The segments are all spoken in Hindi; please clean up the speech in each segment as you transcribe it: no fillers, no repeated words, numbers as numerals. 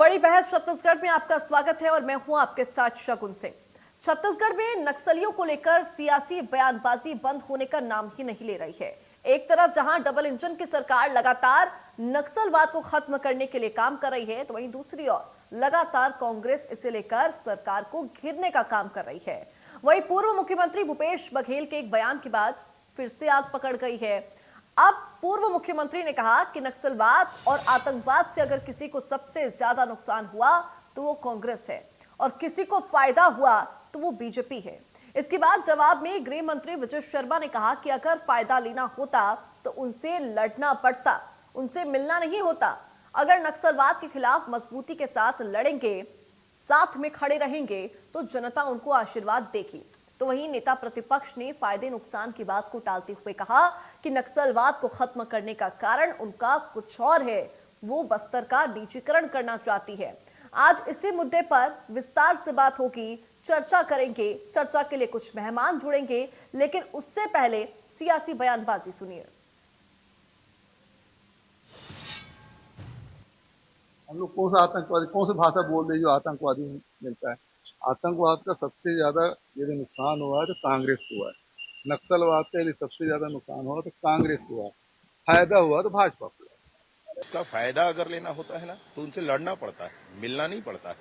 बड़ी बहस छत्तीसगढ़ में आपका स्वागत है और मैं हूं आपके साथ शगुन सिंह। छत्तीसगढ़ में नक्सलियों को लेकर सियासी बयानबाजी बंद होने का नाम ही नहीं ले रही है। एक तरफ जहां डबल इंजन की सरकार लगातार नक्सलवाद को खत्म करने के लिए काम कर रही है, तो वहीं दूसरी ओर लगातार कांग्रेस इसे लेकर सरकार को घेरने का काम कर रही है। वहीं पूर्व मुख्यमंत्री भूपेश बघेल के एक बयान के बाद फिर से आग पकड़ गई है। अब पूर्व मुख्यमंत्री ने कहा कि नक्सलवाद और आतंकवाद से अगर किसी को सबसे ज्यादा नुकसान हुआ तो वो कांग्रेस है और किसी को फायदा हुआ तो वो बीजेपी है। इसके बाद जवाब में गृह मंत्री विजय शर्मा ने कहा कि अगर फायदा लेना होता तो उनसे लड़ना पड़ता, उनसे मिलना नहीं होता। अगर नक्सलवाद के खिलाफ मजबूती के साथ लड़ेंगे, साथ में खड़े रहेंगे तो जनता उनको आशीर्वाद देगी। तो वहीं नेता प्रतिपक्ष ने फायदे नुकसान की बात को टालते हुए कहा कि नक्सलवाद को खत्म करने का कारण उनका कुछ और है, वो बस्तर का निजीकरण करना चाहती है। आज इसी मुद्दे पर विस्तार से बात होगी, चर्चा करेंगे। चर्चा के लिए कुछ मेहमान जुड़ेंगे, लेकिन उससे पहले सियासी बयानबाजी सुनिए। हम लोग कौन सा आतंकवादी, कौन सी भाषा बोल रहे जो आतंकवादी मिलता है। आतंकवाद का सबसे ज्यादा यदि नुकसान हुआ है तो कांग्रेस को हुआ है। नक्सलवाद का यदि सबसे ज्यादा नुकसान हुआ तो कांग्रेस को हुआ है। फायदा हुआ तो भाजपा को हुआ। उसका फायदा अगर लेना होता है ना तो उनसे लड़ना पड़ता है, मिलना नहीं पड़ता है।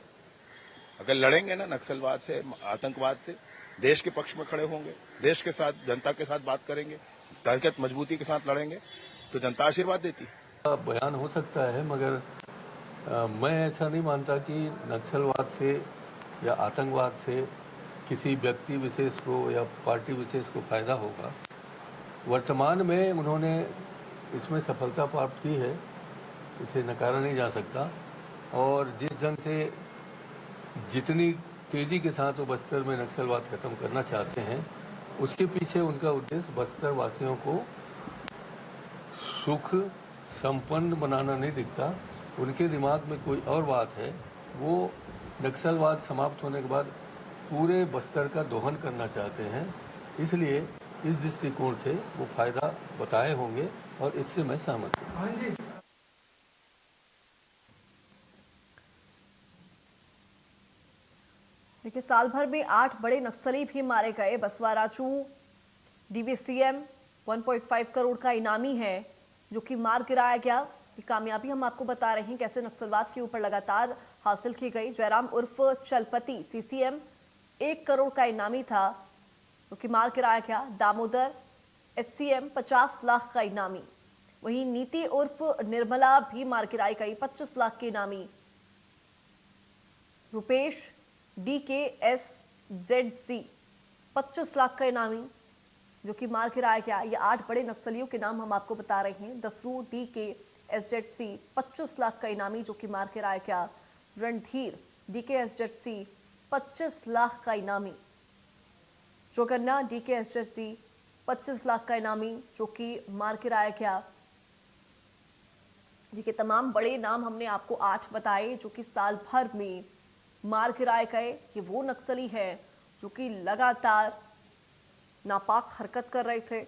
अगर लड़ेंगे ना नक्सलवाद से, आतंकवाद से, देश के पक्ष में खड़े होंगे, देश के साथ, जनता के साथ बात करेंगे, ताकत मजबूती के साथ लड़ेंगे तो जनता आशीर्वाद देती है। बयान हो सकता है, मगर मैं ऐसा नहीं मानता कि नक्सलवाद से या आतंकवाद से किसी व्यक्ति विशेष को या पार्टी विशेष को फायदा होगा। वर्तमान में उन्होंने इसमें सफलता प्राप्त की है, इसे नकारा नहीं जा सकता। और जिस ढंग से जितनी तेजी के साथ वो बस्तर में नक्सलवाद खत्म करना चाहते हैं, उसके पीछे उनका उद्देश्य बस्तर वासियों को सुख संपन्न बनाना नहीं दिखता। उनके दिमाग में कोई और बात है। वो नक्सलवाद समाप्त होने के बाद पूरे बस्तर का दोहन करना चाहते हैं। इसलिए इस दृष्टिकोण से वो फायदा बताए होंगे और इससे मैं सहमत हूँ। देखिए, साल भर में 8 बड़े नक्सली भी मारे गए। बसवा राजू डीवीसीएम 1.5 करोड़ का इनामी है जो कि मार गिराया गया। ये कामयाबी हम आपको बता रहे हैं कैसे नक्सलवाद के ऊपर लगातार हासिल की गई। जयराम उर्फ चलपति सीसीएम 1 करोड़ का इनामी था जो कि मार गिराया गया। दामोदर एससीएम 50 लाख का इनामी। वहीं नीति उर्फ निर्मला भी मार गिराई गई, 25 लाख के इनामी। रुपेश DKSZC 25 लाख का इनामी जो कि मार गिराया गया। ये 8 बड़े नक्सलियों के नाम हम आपको बता रहे हैं। दसरू DKSZC 25 लाख का इनामी जो कि मार गिराया गया। रणधीर DKSZC 25 लाख का इनामी। जोगन्ना DKSZC 25 लाख का इनामी जो कि मार गिराया गया। ये तमाम बड़े नाम हमने आपको 8 बताए जो कि साल भर में मार गिराए गए। ये वो नक्सली है जो कि लगातार नापाक हरकत कर रहे थे।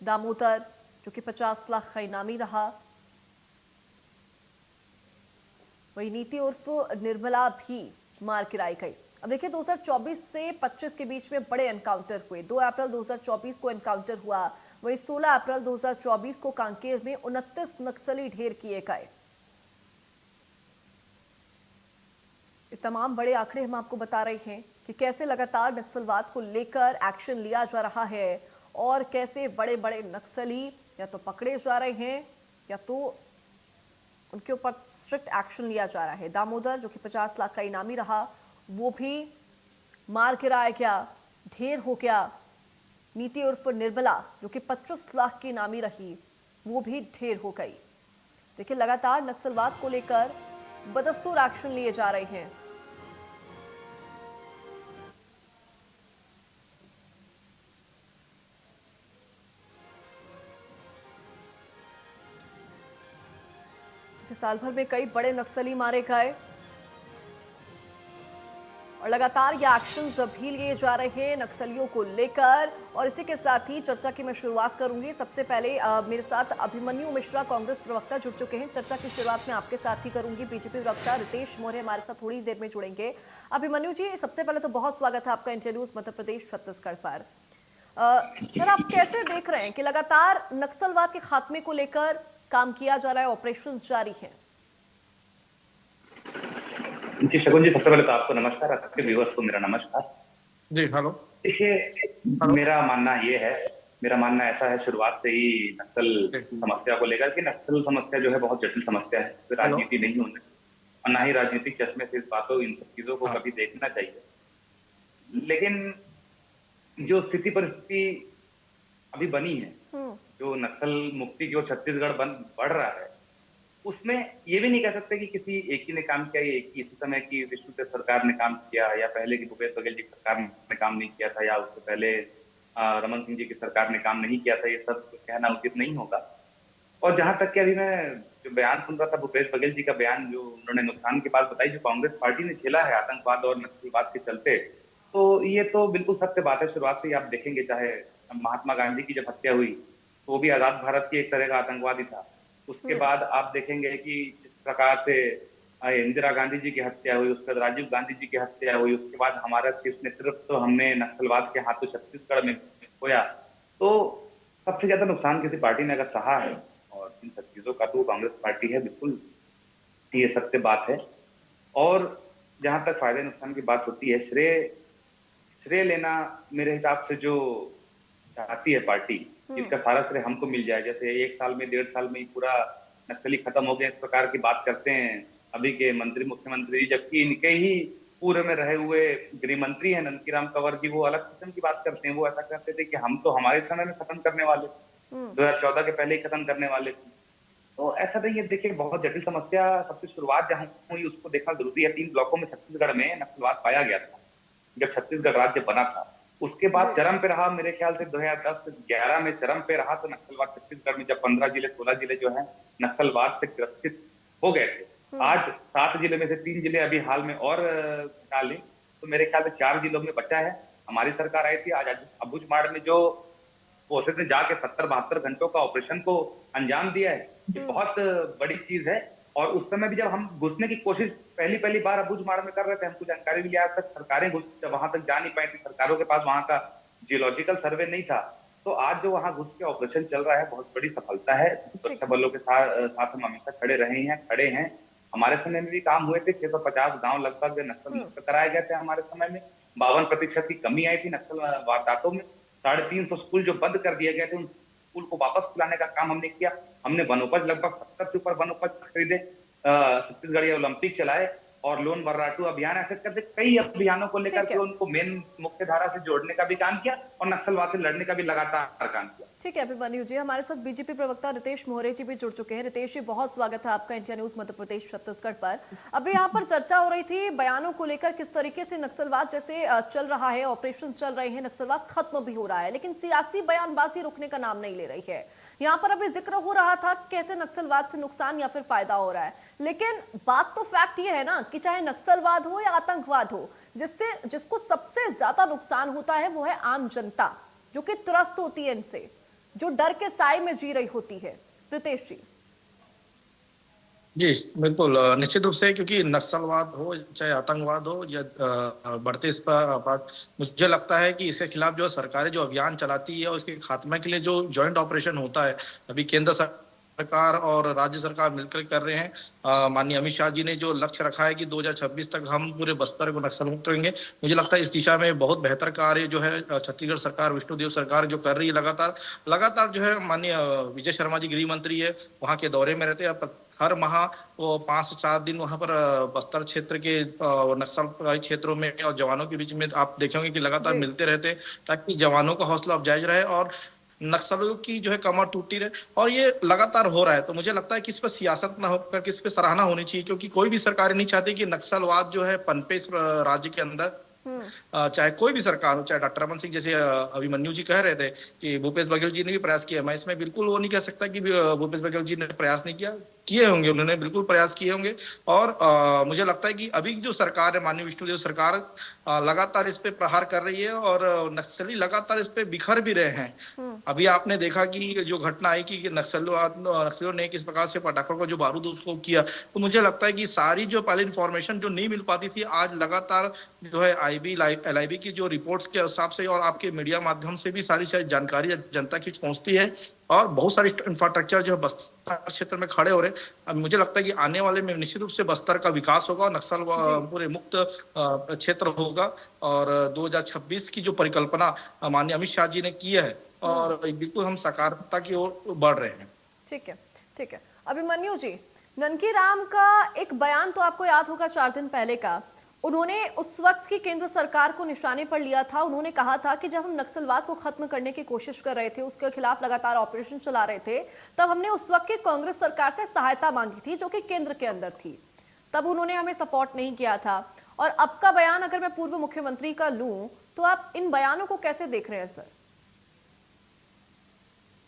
दामोदर जो कि 50 लाख का इनामी रहा। वही नीति उर्फ निर्मला भी मार गिराई गई। अब देखिए, 2024 से 25 के बीच में बड़े एनकाउंटर हुए। 2 अप्रैल 2024 को एनकाउंटर हुआ। वही 16 अप्रैल 2024 को कांकेर में 29 नक्सली ढेर किए गए। तमाम बड़े आंकड़े हम आपको बता रहे हैं कि कैसे लगातार नक्सलवाद को लेकर एक्शन लिया जा रहा है और कैसे बड़े बड़े नक्सली या तो पकड़े जा रहे हैं या तो उनके ऊपर स्ट्रिक्ट एक्शन लिया जा रहा है। दामोदर जो कि 50 लाख का इनामी रहा, वो भी मार गिराया गया, ढेर हो गया। नीति उर्फ निर्मला जो कि 25 लाख की इनामी रही, वो भी ढेर हो गई। देखिए, लगातार नक्सलवाद को लेकर बदस्तूर एक्शन लिए जा रहे हैं। साल भर में कई बड़े नक्सली मारे गए और लगातार ये एक्शंस भी लिए जा रहे हैं नक्सलियों को लेकर। और इसी के साथ ही चर्चा की मैं शुरुआत करूंगी। सबसे पहले मेरे साथ अभिमन्यु मिश्रा कांग्रेस प्रवक्ता जुड़ चुके हैं। चर्चा की शुरुआत में आपके साथ ही करूंगी। बीजेपी प्रवक्ता रितेश मौर्य हमारे साथ थोड़ी देर में जुड़ेंगे। अभिमन्यु जी, सबसे पहले तो बहुत स्वागत है आपका इंडिया न्यूज मध्य प्रदेश छत्तीसगढ़ पर। सर, आप कैसे देख रहे हैं कि लगातार नक्सलवाद के खात्मे को लेकर काम किया जा रहा है, ऑपरेशन जारी है? जी शगुन जी, सबसे पहले तो आपको नमस्कार, आपके व्यूअर्स को मेरा नमस्कार। जी हेलो। देखिए, मेरा मानना ऐसा है शुरुआत से ही नक्सल समस्या को लेकर कि नक्सल समस्या जो है बहुत जटिल समस्या है, तो राजनीति नहीं होनी और ना ही राजनीतिक चश्मे से इन सब चीजों को कभी देखना चाहिए। लेकिन जो स्थिति परिस्थिति अभी बनी है, जो नक्सल मुक्ति की ओर छत्तीसगढ़ बढ़ रहा है, उसमें ये भी नहीं कह सकते कि किसी एक ही ने काम किया, या एक ही इसी समय की विष्णुदेव सरकार ने काम किया, या पहले की भूपेश बघेल जी की सरकार ने काम नहीं किया था, या उससे पहले रमन सिंह जी की सरकार ने काम नहीं किया था। ये सब कहना उचित नहीं होगा। और जहां तक कि अभी मैं जो बयान सुन रहा था भूपेश बघेल जी का बयान, जो उन्होंने नुकसान की बात बताई जो कांग्रेस पार्टी ने झेला है आतंकवाद और नक्सलवाद के चलते, तो ये तो बिल्कुल सत्य बात है। शुरुआत से ही आप देखेंगे, चाहे महात्मा गांधी की जब हत्या हुई तो वो भी आजाद भारत की एक तरह का आतंकवाद ही था। उसके बाद आप देखेंगे कि जिस प्रकार से इंदिरा गांधी जी की हत्या हुई, उसके बाद राजीव गांधी जी की हत्या हुई, उसके बाद हमारा शीर्ष नेतृत्व तो हमने नक्सलवाद के हाथों छत्तीसगढ़ में खोया। तो सबसे ज्यादा नुकसान किसी पार्टी ने अगर सहा है, और इन सब चीजों का तो कांग्रेस पार्टी है, बिल्कुल ये सत्य बात है। और जहां तक फायदे नुकसान की बात होती है, श्रेय लेना मेरे हिसाब से जो चाहती है पार्टी, इसका सारा श्रेय हमको मिल जाए। जैसे 1 साल में 1.5 साल में ही पूरा नक्सली खत्म हो गया, इस प्रकार की बात करते हैं अभी के मुख्यमंत्री, जबकि इनके ही पूर्व में रहे हुए गृह मंत्री हैं नंदकीराम कंवर जी, वो अलग किस्म की बात करते हैं। वो ऐसा कहते थे कि हम तो हमारे समय में खत्म करने वाले, 2014 के पहले ही खत्म करने वाले थे। तो ऐसा नहीं है। देखिए, बहुत जटिल समस्या, सबसे शुरुआत जहां हुई उसको देखना जरूरी है। 3 ब्लॉकों में छत्तीसगढ़ में नक्सलवाद पाया गया था जब छत्तीसगढ़ राज्य बना था। उसके बाद चरम पे रहा, मेरे ख्याल से 2010-11 में चरम पे रहा। तो नक्सलवाद छत्तीसगढ़ में जब 15 जिले 16 जिले जो है नक्सलवाद से ग्रसित हो गए थे। आज 7 जिले में से 3 जिले अभी हाल में और हटा लें तो मेरे ख्याल से 4 जिलों में बचा है। हमारी सरकार आई थी, आज अबूझमाड़ में जो फोर्सेज ने जाके 70-72 घंटों का ऑपरेशन को अंजाम दिया है, ये बहुत बड़ी चीज है। और उस समय भी जब हम घुसने की कोशिश पहली बार अबूझमाड़ में कर रहे थे, हमको जानकारी भी आज तक सरकारें वहां तक जा नहीं पाई थी, सरकारों के पास वहां का जियोलॉजिकल सर्वे नहीं था। तो आज जो वहां घुस के ऑपरेशन चल रहा है, बहुत बड़ी सफलता है। सुरक्षा बलों के साथ हम हमेशा खड़े हैं। हमारे समय में भी काम हुए थे, 650 गाँव लगभग नक्सल मुक्त कराए गए थे हमारे समय में। 52% की कमी आई थी नक्सल वारदातों में। 350 स्कूल जो बंद कर दिए गए थे, उन स्कूल को वापस खुलाने का काम हमने किया। हमने वनोपज लगभग 70 से ऊपर वनोपज खरीदे, छत्तीसगढ़ ओलंपिक चलाए और लोन वर्राटू अभियान, ऐसे करके कई अभियानों को लेकर के उनको मेन मुख्य धारा से जोड़ने का भी काम किया और नक्सलवाद से लड़ने का भी लगातार काम किया। ठीक है अभिमन्यु जी, हमारे साथ बीजेपी प्रवक्ता रितेश मौर्य जी भी जुड़ चुके हैं। रितेश जी, बहुत स्वागत है आपका इंडिया न्यूज मध्य प्रदेश छत्तीसगढ़ पर। अभी यहाँ पर चर्चा हो रही थी बयानों को लेकर, किस तरीके से नक्सलवाद जैसे चल रहा है, ऑपरेशन चल रहे हैं, नक्सलवाद खत्म भी हो रहा है, लेकिन सियासी बयानबाजी रुकने का नाम नहीं ले रही है। यहाँ पर अभी जिक्र हो रहा था कैसे नक्सलवाद से नुकसान या फिर फायदा हो रहा है, लेकिन बात तो फैक्ट ये है ना कि चाहे नक्सलवाद हो या आतंकवाद हो, जिसको सबसे ज्यादा नुकसान होता है वो है आम जनता, जो कि त्रस्त होती है इनसे, जो डर के साए में जी रही होती है। रितेश जी। जी बिल्कुल, निश्चित रूप से, क्योंकि नक्सलवाद हो चाहे आतंकवाद हो या बढ़ते इस पर मुझे लगता है कि इसके खिलाफ जो सरकारें जो अभियान चलाती है, उसके खात्मे के लिए जो जॉइंट ऑपरेशन होता है, अभी केंद्र सरकार और राज्य सरकार मिलकर कर रहे हैं। माननीय अमित शाह जी ने जो लक्ष्य रखा है कि 2026 तक हम पूरे बस्तर को नक्सल मुक्त करेंगे, मुझे लगता है इस दिशा में बहुत बेहतर कार्य जो है छत्तीसगढ़ सरकार, विष्णुदेव सरकार जो कर रही है लगातार जो है। माननीय विजय शर्मा जी गृह मंत्री है, वहाँ के दौरे में रहते हैं। हर माह वो 5 से 7 दिन वहां पर बस्तर क्षेत्र के नक्सल क्षेत्रों में और जवानों के बीच में आप देखेंगे कि लगातार मिलते रहते, ताकि जवानों का हौसला अफजाई रहे और नक्सलियों की जो है कमर टूटी रहे। और ये लगातार हो रहा है, तो मुझे लगता है कि इस पर सियासत ना होकर कि इस पर सराहना होनी चाहिए, क्योंकि कोई भी सरकार नहीं चाहती कि नक्सलवाद जो है पनपे इस राज्य के अंदर। चाहे कोई भी सरकार हो, चाहे डॉक्टर रमन सिंह जैसे अभिमन्यु जी कह रहे थे कि भूपेश बघेल जी ने भी प्रयास किया, मैं इसमें बिल्कुल वो नहीं कह सकता कि भूपेश बघेल जी ने प्रयास नहीं किया, किए होंगे, उन्होंने बिल्कुल प्रयास किए होंगे। और मुझे लगता है कि अभी जो सरकार है, माननीय विष्णुदेव सरकार लगातार इस पे प्रहार कर रही है और नक्सली लगातार इस पे बिखर भी रहे हैं। अभी आपने देखा कि जो घटना आई कि नक्सलियों ने किस प्रकार से पटाखों का जो बारूद उसको किया, तो मुझे लगता है कि सारी जो पहले इंफॉर्मेशन जो नहीं मिल पाती थी, आज लगातार जो है आईबी एलआईबी की जो रिपोर्ट्स के हिसाब से और आपके मीडिया माध्यम से भी सारी जानकारी जनता की पहुंचती है और बहुत सारी इंफ्रास्ट्रक्चर जो है बस्तर क्षेत्र में खड़े हो रहे हैं। अब मुझे लगता है कि आने वाले में निश्चित रूप से बस्तर का विकास होगा और नक्सल पूरे मुक्त क्षेत्र होगा और 2026 की जो परिकल्पना माननीय अमित शाह जी ने की है और बिल्कुल हम सकारात्मकता की ओर बढ़ रहे हैं। ठीक है, ठीक है। अभिमन्यु जी, ननकी राम का एक बयान तो आपको याद होगा 4 दिन पहले का, उन्होंने उस वक्त की केंद्र सरकार को निशाने पर लिया था। उन्होंने कहा था कि जब हम नक्सलवाद को खत्म करने की कोशिश कर रहे थे, उसके खिलाफ लगातार ऑपरेशन चला रहे थे, तब हमने उस वक्त की कांग्रेस सरकार से सहायता मांगी थी जो कि केंद्र के अंदर थी। तब उन्होंने हमें सपोर्ट नहीं किया था। और अब का बयान अगर मैं पूर्व मुख्यमंत्री का लूं तो आप इन बयानों को कैसे देख रहे हैं सर?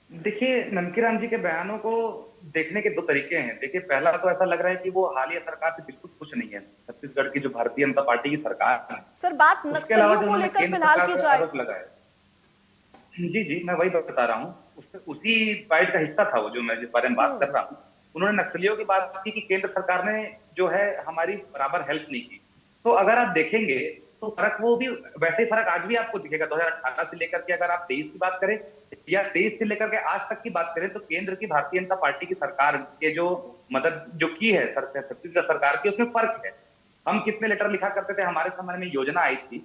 देखिए, ननकीराम जी के बयानों को देखने के दो तरीके हैं। देखिए, पहला तो ऐसा लग रहा है कि वो हालिया सरकार से बिल्कुल खुश नहीं है, छत्तीसगढ़ की जो भारतीय जनता पार्टी की सरकार है। सर, बात नक्सलियों को लेकर फिलहाल की जाए। जी जी, मैं वही बता रहा हूँ, उसी फाइट का हिस्सा था वो जो मैं जिस बारे में बात कर रहा हूँ। उन्होंने नक्सलियों की बात की कि केंद्र सरकार ने जो है हमारी बराबर हेल्प नहीं की। तो अगर आप देखेंगे तो फर्क वो भी वैसे ही फर्क आज भी आपको दिखेगा। 2018 से लेकर के अगर आप 23 की बात करें या 23 से लेकर के आज तक की बात करें तो केंद्र की भारतीय जनता पार्टी की सरकार के जो मदद जो की है छत्तीसगढ़ सरकार की, उसमें फर्क है। हम कितने लेटर लिखा करते थे, हमारे समय में योजना आई थी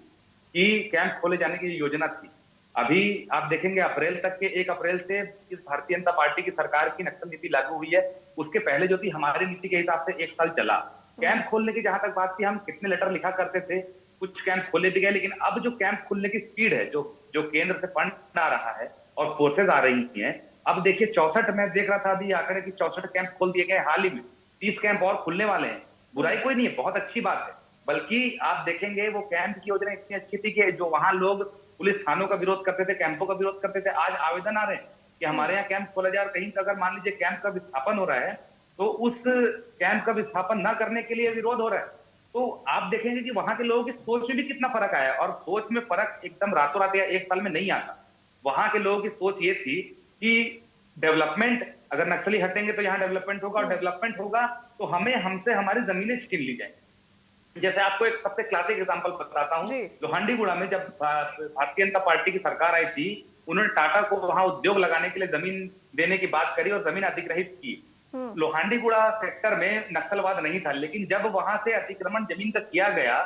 कि कैंप खोले जाने की योजना थी। अभी आप देखेंगे अप्रैल तक के 1 अप्रैल से इस भारतीय जनता पार्टी की सरकार की नक्सल नीति लागू हुई है। उसके पहले जो थी हमारी नीति के हिसाब से 1 साल चला। कैंप खोलने की जहां तक बात थी, हम कितने लेटर लिखा करते थे, कुछ कैंप खोले भी गए, लेकिन अब जो कैंप खुलने की स्पीड है, जो केंद्र से फंड आ रहा है और फोर्सेज आ रही हैं, अब देखिए 64, मैं देख रहा था अभी आंकड़े की 64 कैंप खोल दिए गए हाल ही में। 30 कैंप और खुलने वाले हैं। बुराई कोई नहीं है, बहुत अच्छी बात है। बल्कि आप देखेंगे वो कैंप की योजना इतनी अच्छी थी कि जो वहां लोग पुलिस थानों का विरोध करते थे, कैंपों का विरोध करते थे, आज आवेदन आ रहे हैं कि हमारे यहाँ कैंप खोला जाए। और कहीं अगर मान लीजिए कैंप का विस्थापन हो रहा है तो उस कैंप का विस्थापन न करने के लिए विरोध हो रहा है। तो आप देखेंगे कि वहां के लोगों की सोच में भी कितना फर्क आया। और सोच में फर्क एकदम रातों रात या 1 साल में नहीं आता। वहां के लोगों की सोच ये थी कि डेवलपमेंट, अगर नक्सली हटेंगे तो यहाँ डेवलपमेंट होगा, और डेवलपमेंट होगा तो हमसे हमारी जमीनें छीन ली जाएंगी। जैसे आपको एक सबसे क्लासिक एग्जांपल बताता हूँ, जो हांडीगुड़ा में जब भारतीय जनता पार्टी की सरकार आई थी, उन्होंने टाटा को वहां उद्योग लगाने के लिए जमीन देने की बात करी और जमीन अधिग्रहित की। लोहांडीगुड़ा सेक्टर में नक्सलवाद नहीं था, लेकिन जब वहां से अतिक्रमण जमीन का किया गया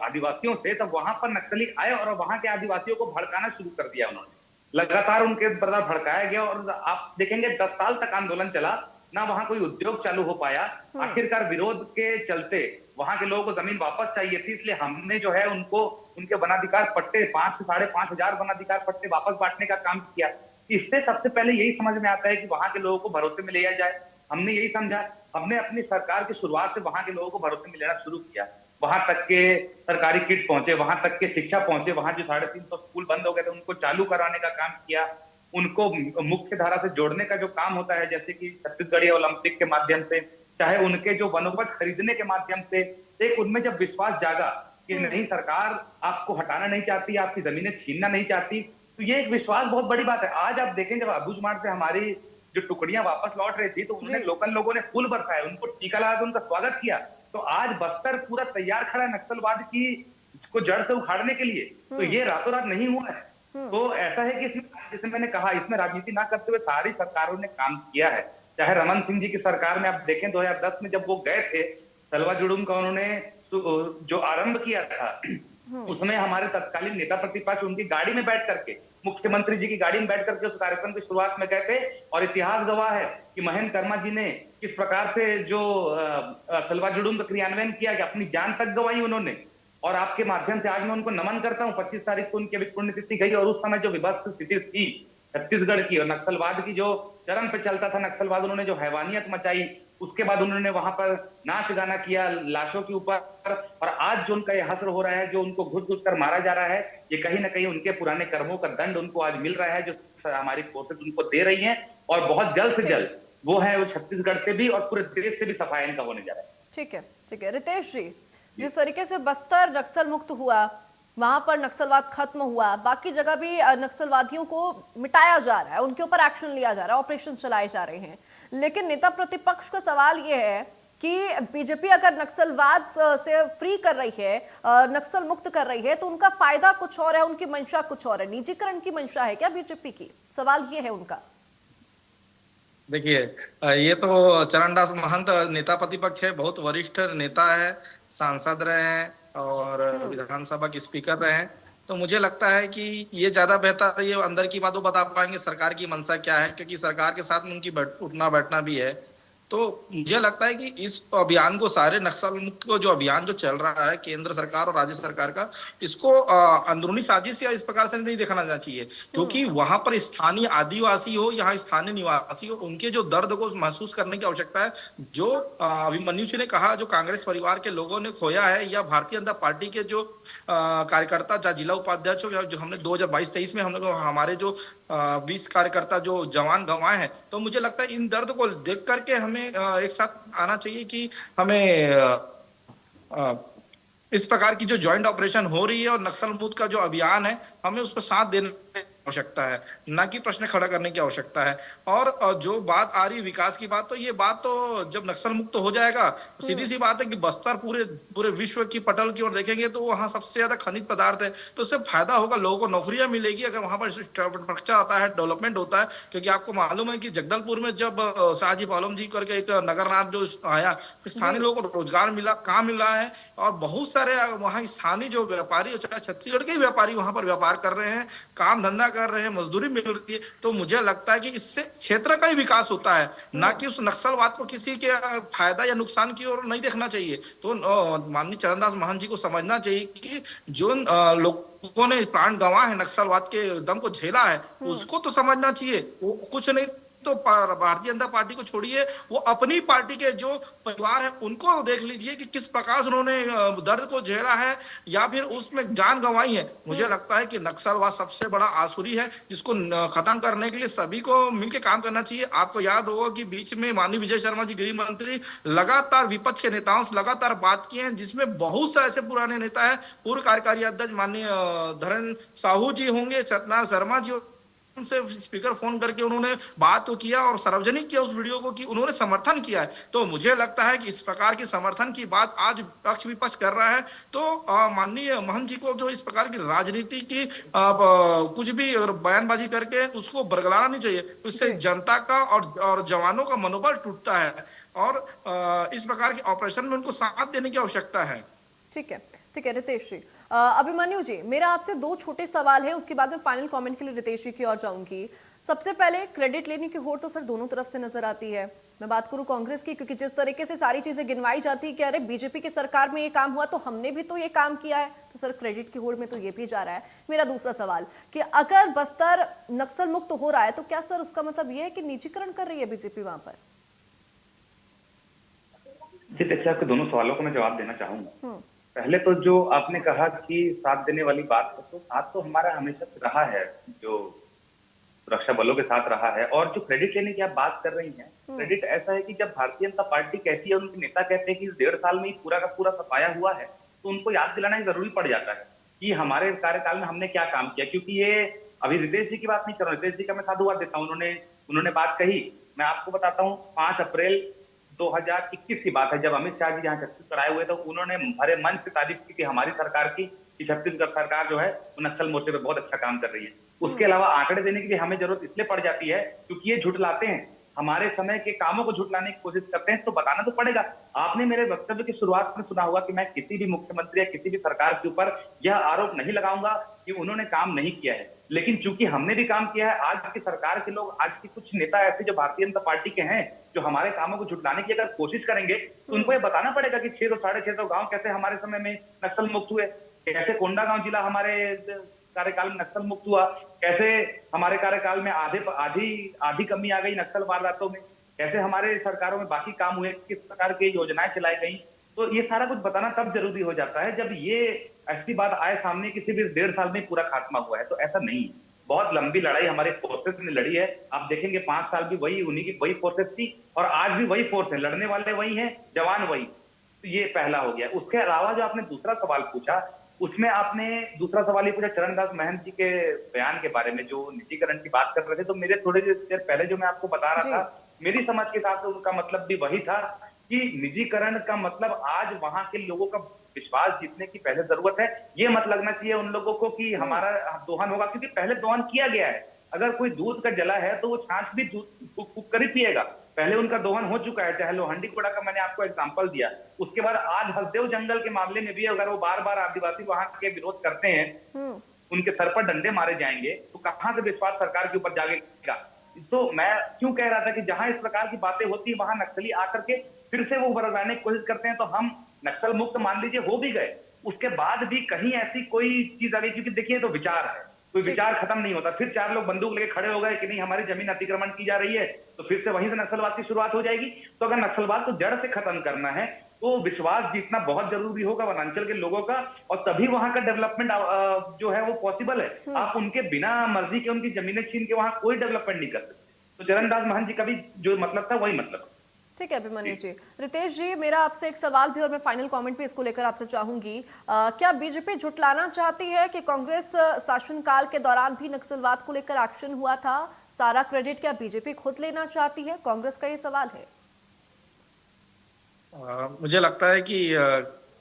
आदिवासियों से, तब वहां पर नक्सली आए और वहां के आदिवासियों को भड़काना शुरू कर दिया उन्होंने। लगातार उनके द्वारा भड़काया गया और आप देखेंगे 10 साल तक आंदोलन चला, ना वहां कोई उद्योग चालू हो पाया। आखिरकार विरोध के चलते वहां के लोगों को जमीन वापस चाहिए थी, इसलिए हमने जो है उनको उनके वनाधिकार पट्टे 5 से 5,500 वनाधिकार पट्टे वापस बांटने का काम किया। इससे सबसे पहले यही समझ में आता है कि वहां के लोगों को भरोसे में लिया जाए। हमने यही समझा, हमने अपनी सरकार की शुरुआत से वहां के लोगों को भरोसे में लेना शुरू किया। वहां तक के सरकारी किट पहुंचे, वहां तक के शिक्षा पहुंचे, वहां जो 350 स्कूल बंद हो गए थे उनको चालू कराने का काम किया। उनको मुख्य धारा से जोड़ने का जो काम होता है, जैसे कि छत्तीसगढ़ ओलंपिक के माध्यम से, चाहे उनके जो वनोपज खरीदने के माध्यम से, एक उनमें जब विश्वास जागा कि नहीं, सरकार आपको हटाना नहीं चाहती, आपकी जमीनें छीनना नहीं चाहती, तो ये एक विश्वास बहुत बड़ी बात है। आज आप देखें, जब अबूझमाड़ से हमारी जो टुकड़ियां वापस लौट रही थी तो उन्हें लोकल लोगों ने फूल बरसाए, उनको टीका लगा, उनका स्वागत किया। तो आज बस्तर पूरा तैयार खड़ा है नक्सलवाद की को जड़ से उखाड़ने के लिए। तो ये रातों रात नहीं हुआ है। तो ऐसा है कि इसमें, जैसे मैंने कहा, इसमें राजनीति ना करते हुए सारी सरकारों ने काम किया है। चाहे रमन सिंह जी की सरकार में आप देखें 2010 में जब वो गए थे, सलवा जुड़ूम का उन्होंने जो आरंभ किया था, उसमें हमारे तत्कालीन नेता प्रतिपक्ष उनकी गाड़ी में बैठ करके, मुख्यमंत्री जी की गाड़ी में बैठ करके उस कार्यक्रम की शुरुआत में गए थे। और इतिहास गवाह है कि महेंद्र कर्मा जी ने किस प्रकार से जो सलवा जुड़ूम का क्रियान्वयन किया, कि अपनी जान तक गवाई उन्होंने। और आपके माध्यम से आज मैं उनको नमन करता हूँ। 25 तारीख को उनकी पुण्यतिथि गई और उस समय जो विभत्स स्थिति थी छत्तीसगढ़ की और नक्सलवाद की जो चरम पे चलता था नक्सलवाद, उन्होंने जो हैवानियत मचाई, उसके बाद उन्होंने वहां पर नाच गाना किया लाशों के ऊपर, और आज जो उनका ये हश्र हो रहा है, जो उनको घुस घुस कर मारा जा रहा है, ये कहीं ना कहीं उनके पुराने कर्मों का दंड उनको आज मिल रहा है, जो हमारी फोर्सेस उनको दे रही हैं। और बहुत जल्द से जल्द वो है वो छत्तीसगढ़ से भी और पूरे देश से भी सफाई इनका होने जा रहा है। ठीक है, ठीक है। रितेश जी, जिस तरीके से बस्तर नक्सल मुक्त हुआ, वहां पर नक्सलवाद खत्म हुआ, बाकी जगह भी नक्सलवादियों को मिटाया जा रहा है, उनके ऊपर एक्शन लिया जा रहा है, ऑपरेशन चलाए जा रहे हैं, लेकिन नेता प्रतिपक्ष का सवाल यह है कि बीजेपी अगर नक्सलवाद से फ्री कर रही है, नक्सल मुक्त कर रही है, तो उनका फायदा कुछ और है, उनकी मंशा कुछ और है। निजीकरण की मंशा है क्या बीजेपी की? सवाल ये है उनका। देखिए, ये तो चरणदास महंत नेता प्रतिपक्ष है, बहुत वरिष्ठ नेता है, सांसद रहे हैं और विधानसभा के स्पीकर रहे हैं। तो मुझे लगता है कि ये ज्यादा बेहतर, ये अंदर की बात वो बता पाएंगे सरकार की मंशा क्या है, क्योंकि सरकार के साथ में उनकी उठना बैठना भी है। तो मुझे लगता है कि इस अभियान को, सारे नक्सल मुक्त को जो अभियान जो चल रहा है केंद्र सरकार और राज्य सरकार का, इसको अंदरूनी साजिश या इस प्रकार से नहीं देखना चाहिए, क्योंकि वहां पर स्थानीय आदिवासी हो, यहाँ स्थानीय निवासी हो, उनके जो दर्द को महसूस करने की आवश्यकता है। जो अभिमन्यु जी ने कहा, जो कांग्रेस परिवार के लोगों ने खोया है, या भारतीय जनता पार्टी के जो कार्यकर्ता, चाहे जिला उपाध्यक्ष हो, जो हमने 2022-23 में हम लोग हमारे जो 20 कार्यकर्ता जो जवान गंवाए हैं, तो मुझे लगता है इन दर्द को देख करके हमें एक साथ आना चाहिए कि हमें इस प्रकार की जो ज्वाइंट ऑपरेशन हो रही है और नक्सल मुक्त का जो अभियान है, हमें उसको साथ देने की आवश्यकता है, ना कि प्रश्न खड़ा करने की आवश्यकता है। और जो बात आ रही है विकास की बात, तो ये बात तो जब नक्सल मुक्त हो जाएगा, सीधी सी बात है कि बस्तर पूरे विश्व की पटल की ओर देखेंगे तो वहां सबसे ज्यादा खनिज पदार्थ है, तो उससे फायदा होगा, लोगों को नौकरियां मिलेगी अगर वहां पर इंफ्रास्ट्रक्चर आता है, डेवलपमेंट होता है। क्योंकि आपको मालूम है कि जगदलपुर में जब शाहजी पालम जी करके एक नगरनाथ जो आया, स्थानीय लोगों को रोजगार मिला, काम मिला है, और बहुत सारे वहाँ स्थानीय जो व्यापारी, चाहे छत्तीसगढ़ के व्यापारी वहां पर व्यापार कर रहे हैं, काम धंधा कर रहे हैं, मजदूरी मिल रही है। तो मुझे लगता है कि इससे क्षेत्र का ही विकास होता है, ना कि उस नक्सलवाद को किसी के फायदा या नुकसान की ओर नहीं देखना चाहिए। तो माननीय चरणदास महंत जी को समझना चाहिए कि जो लोगों ने प्राण गंवा है, नक्सलवाद के दम को झेला है, उसको तो समझना चाहिए। वो कुछ नहीं तो भारतीय जनता पार्टी को छोड़िए, वो अपनी पार्टी के जो परिवार है उनको देख लीजिए कि किस प्रकार से उन्होंने दर्द को झेला है या फिर उसमें जान गंवाई है। मुझे लगता है कि नक्सलवाद सबसे बड़ा आसुरी है, जिसको खत्म करने के लिए सभी को मिलकर काम करना चाहिए। आपको याद होगा कि बीच में माननीय विजय शर्मा जी गृह मंत्री लगातार विपक्ष के नेताओं से लगातार बात की है, जिसमें बहुत से ऐसे पुराने नेता है, पूर्व कार्यकारी अध्यक्ष माननीय धरण साहू जी होंगे, सत्यनारायण शर्मा जी उनसे स्पीकर फोन करके उन्होंने बात तो किया और सार्वजनिक किया उस वीडियो को कि उन्होंने समर्थन किया है। तो मुझे लगता है कि इस प्रकार की समर्थन की बात आज पक्ष विपक्ष कर रहा है, तो माननीय महंत जी को जो इस प्रकार की राजनीति की कुछ भी बयानबाजी करके उसको बरगलाना नहीं चाहिए। उससे जनता का और जवानों का मनोबल टूटता है, और इस प्रकार के ऑपरेशन में उनको साथ देने की आवश्यकता है। ठीक है, ठीक है। रितेश जी, अभिमन्यु जी, मेरा आपसे दो छोटे सवाल है, उसके बाद में फाइनल कमेंट के लिए रितेश जी की ओर जाऊंगी। सबसे पहले, क्रेडिट लेने की होड़ तो सर दोनों तरफ से नजर आती है। मैं बात करूं कांग्रेस की, क्योंकि जिस तरीके से सारी चीजें गिनवाई जाती है कि अरे बीजेपी की सरकार में ये काम हुआ तो हमने भी तो ये काम किया है, तो सर क्रेडिट की होड़ में तो ये भी जा रहा है। मेरा दूसरा सवाल कि अगर बस्तर नक्सल मुक्त हो रहा है, तो क्या सर उसका मतलब ये है कि निजीकरण कर रही है बीजेपी वहां पर? जी देखिए, आपके दोनों सवालों को मैं जवाब देना चाहूंगा। पहले तो जो आपने कहा कि साथ देने वाली बात है, तो साथ तो हमारा हमेशा से रहा है, जो सुरक्षा बलों के साथ रहा है। और जो क्रेडिट लेने की आप बात कर रही हैं, क्रेडिट ऐसा है कि जब भारतीय जनता पार्टी कहती है, उनके नेता कहते हैं कि इस 1.5 साल में पूरा का पूरा सफाया हुआ है, तो उनको याद दिलाना जरूरी पड़ जाता है कि हमारे कार्यकाल में हमने क्या काम किया। क्योंकि ये अभी रितेश जी की बात नहीं कर रहा, रितेश जी का मैं साधुवाद देता हूँ, उन्होंने बात कही। मैं आपको बताता हूँ, 5 अप्रैल 2021 की बात है, जब अमित शाह जी यहाँ छत्तीसगढ़ आए हुए, तो उन्होंने भरे मन से तारीफ की थी हमारी सरकार की, कि छत्तीसगढ़ सरकार जो है वो नक्सल मोर्चे पे बहुत अच्छा काम कर रही है। उसके अलावा आंकड़े देने की भी हमें जरूरत इसलिए पड़ जाती है क्योंकि ये झुठलाते हैं, हमारे समय के कामों को झुठलाने की कोशिश करते हैं, तो बताना तो पड़ेगा। आपने मेरे वक्तव्य की शुरुआत में सुना होगा कि मैं किसी भी मुख्यमंत्री या किसी भी सरकार के ऊपर यह आरोप नहीं लगाऊंगा कि उन्होंने काम नहीं किया है, लेकिन चूंकि हमने भी काम किया है, आज की सरकार के लोग, आज की कुछ नेता ऐसे जो भारतीय जनता पार्टी के हैं, जो हमारे कामों को झुठलाने की अगर कोशिश करेंगे, तो उनको ये बताना पड़ेगा कि 600 साढ़े 600 गांव कैसे हमारे समय में नक्सल मुक्त हुए, कैसे कोंडागांव जिला हमारे कार्यकाल में नक्सल मुक्त हुआ, कैसे हमारे कार्यकाल में आधी कमी आ गई नक्सल वारदातों में, कैसे हमारे सरकारों में बाकी काम हुए, किस प्रकार की योजनाएं चलाई गई, तो ये सारा कुछ बताना तब जरूरी हो जाता है जब ये ऐसी बात आए सामने किसी भी 1.5 साल में पूरा खात्मा हुआ है। तो ऐसा नहीं है, बहुत लंबी लड़ाई हमारे फोर्सेस ने लड़ी है। आप देखेंगे 5 साल भी वही उन्हीं की वही फोर्सेस थी और आज भी वही फोर्स है, लड़ने वाले वही हैं, जवान वही। तो ये पहला हो गया। उसके अलावा जो आपने दूसरा सवाल पूछा, उसमें आपने दूसरा सवाल ये पूछा चरणदास महंत जी के बयान के बारे में, जो निजीकरण की बात कर रहे थे। तो मेरे थोड़े देर पहले जो मैं आपको बता रहा था, मेरी समझ के हिसाब से उनका मतलब भी वही था कि निजीकरण का मतलब आज वहां के लोगों का विश्वास जीतने की पहले जरूरत है। ये मत लगना चाहिए उन लोगों को कि हमारा दोहन होगा, क्योंकि पहले दोहन किया गया है। अगर कोई दूध का जला है तो वो छाछ भी दूध फूक कर ही पिएगा। पहले उनका दोहन हो चुका है, चाहे लोहंडी कोड़ा का मैंने आपको एग्जांपल दिया। उसके बाद आज हसदेव जंगल के मामले में भी अगर वो बार बार आदिवासी वहां के विरोध करते हैं, उनके सर पर डंडे मारे जाएंगे, तो कहां से विश्वास सरकार के ऊपर जागेगा। तो मैं क्यों कह रहा था कि जहां इस प्रकार की बातें होती है वहां नक्सली आकर के फिर से वो बरगलाने की कोशिश करते हैं। तो हम नक्सल मुक्त मान लीजिए हो भी गए, उसके बाद भी कहीं ऐसी कोई चीज आ गई, क्योंकि देखिए तो विचार है, कोई विचार खत्म नहीं होता। फिर 4 लोग बंदूक लेके खड़े हो गए कि नहीं हमारी जमीन अतिक्रमण की जा रही है, तो फिर से वहीं से नक्सलवाद की शुरुआत हो जाएगी। तो अगर नक्सलवाद को जड़ से खत्म करना है तो विश्वास जीतना बहुत जरूरी होगा वनांचल के लोगों का, और तभी वहां का डेवलपमेंट जो है वो पॉसिबल है। आप उनके बिना मर्जी के उनकी जमीनें छीन के वहां कोई डेवलपमेंट नहीं कर सकते। तो चरणदास महंत जी का भी जो मतलब था वही मतलब। ठीक है अभिमन्यु जी। रितेश जी, मेरा आपसे एक सवाल भी और मैं फाइनल कमेंट भी इसको लेकर आपसे चाहूंगी। क्या बीजेपी झुटलाना चाहती है कि कांग्रेस शासनकाल के दौरान भी नक्सलवाद को लेकर एक्शन हुआ था? सारा क्रेडिट क्या बीजेपी खुद लेना चाहती है? कांग्रेस का ये सवाल है। मुझे लगता है कि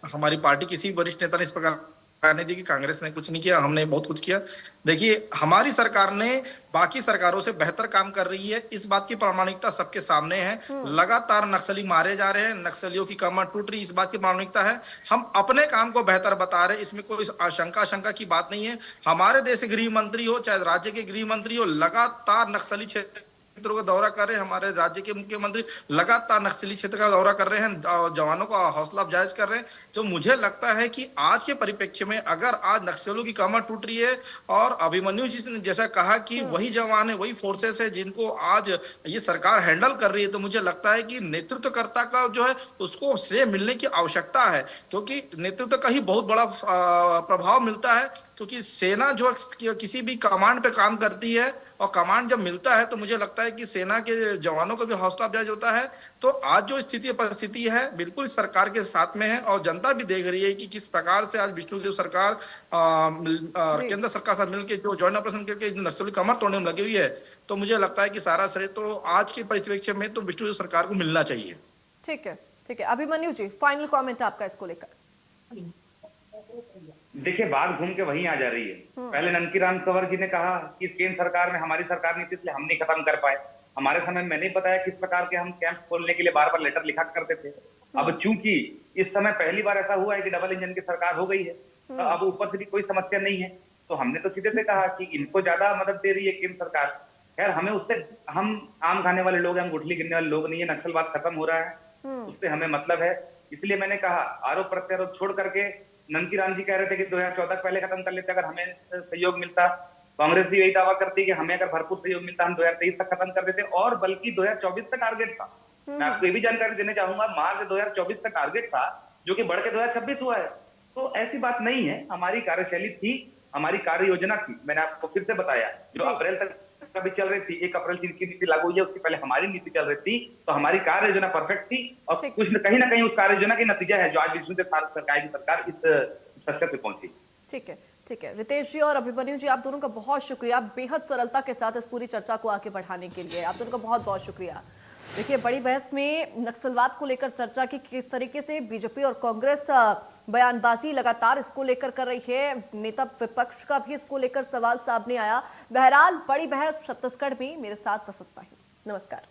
हमारी पार्टी किसी वरिष्ठ नेता ने इस प्रकार नहीं दी कि कांग्रेस ने कुछ नहीं किया, हमने बहुत कुछ किया। देखिए हमारी सरकार ने बाकी सरकारों से बेहतर काम कर रही है, इस बात की प्रामाणिकता सबके सामने है। लगातार नक्सली मारे जा रहे हैं, नक्सलियों की कमर टूट रही, इस बात की प्रामाणिकता है। हम अपने काम को बेहतर बता रहे हैं, इसमें कोई शंका की बात नहीं है। हमारे देश के गृह मंत्री हो चाहे राज्य के गृह मंत्री हो, लगातार नक्सली क्षेत्रों का दौरा कर रहे हैं। हमारे राज्य के मुख्यमंत्री लगातार नक्सली क्षेत्र का दौरा कर रहे हैं, जवानों का हौसला अफजाई कर रहे हैं। तो मुझे लगता है कि आज के परिप्रेक्ष्य में अगर आज नक्सलियों की कमर टूट रही है और अभिमन्यु जी ने जैसा कहा कि वही जवान है, वही फोर्सेस है जिनको आज ये सरकार हैंडल कर रही है, तो मुझे लगता है कि नेतृत्वकर्ता का जो है उसको श्रेय मिलने की आवश्यकता है, क्योंकि नेतृत्व का ही बहुत बड़ा प्रभाव मिलता है। क्योंकि सेना जो किसी भी कमांड पे काम करती है और कमांड जब मिलता है तो मुझे लगता है कि सेना के जवानों को भी हौसला अफजाई होता है। तो आज जो परिस्थिति है बिल्कुल सरकार के साथ में है और जनता भी देख रही है कि किस प्रकार से आज विष्णुदेव सरकार केंद्र सरकार से मिलकर जो ज्वाइंट ऑपरेशन करके नक्सली कमर तोड़ने में लगी हुई है। तो मुझे लगता है कि सारा श्रेय तो आज की परिस्थिति में तो विष्णुदेव सरकार को मिलना चाहिए। ठीक है अभिमन्यु जी, फाइनल कॉमेंट आपका इसको लेकर। देखिए बात घूम के वहीं आ जा रही है। पहले ननकीराम कंवर जी ने कहा कि केंद्र सरकार में हमारी सरकार नहीं थी इसलिए हम नहीं खत्म कर पाए। हमारे समय में नहीं बताया किस प्रकार के हम कैंप खोलने के लिए बार बार लेटर लिखा करते थे। अब चूंकि इस समय पहली बार ऐसा हुआ है कि डबल इंजन की सरकार हो गई है, तो अब ऊपर से भी कोई समस्या नहीं है, तो हमने तो सीधे से कहा कि इनको ज्यादा मदद दे रही है केंद्र सरकार। खैर हमें उससे, हम आम खाने वाले लोग हैं, हम गुठली गिनने वाले लोग नहीं है। नक्सलवाद खत्म हो रहा है उससे हमें मतलब है। इसलिए मैंने कहा आरोप प्रत्यारोप छोड़ करके, ननकीराम जी कह रहे थे कि 2014 पहले खत्म कर लेते अगर हमें सहयोग मिलता। कांग्रेस भी यही दावा करती है कि हमें अगर भरपूर सहयोग मिलता हम 2023 तक खत्म कर देते, और बल्कि 2024 का टारगेट था। मैं आपको ये भी जानकारी देना चाहूंगा, मार्च 2024 का टारगेट था जो कि बढ़ के 2026 हुआ है। तो ऐसी बात नहीं है, हमारी कार्यशैली थी, हमारी कार्य योजना थी। मैंने आपको फिर से बताया जो अप्रैल तक भी चल रही थी, 1 अप्रैल से इनकी नीति लागू हुई है, उसके पहले हमारी नीति चल रही थी। तो हमारी कार्य योजना परफेक्ट थी और कुछ कहीं ना कहीं उस कार्य योजना का नतीजा है जो आज विष्णुदेव सरकार की सरकार इस स्तर पे पहुंची। ठीक है रितेश जी और अभिमन्यु जी, आप दोनों का बहुत शुक्रिया बेहद सरलता के साथ इस पूरी चर्चा को आगे बढ़ाने के लिए। आप दोनों का बहुत बहुत शुक्रिया। देखिए बड़ी बहस में नक्सलवाद को लेकर चर्चा की किस तरीके से बीजेपी और कांग्रेस बयानबाजी लगातार इसको लेकर कर रही है, नेता विपक्ष का भी इसको लेकर सवाल सामने आया। बहरहाल बड़ी बहस छत्तीसगढ़ में। मेरे साथ बस इतना ही। नमस्कार।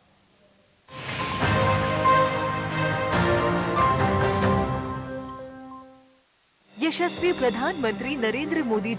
यशस्वी प्रधानमंत्री नरेंद्र मोदी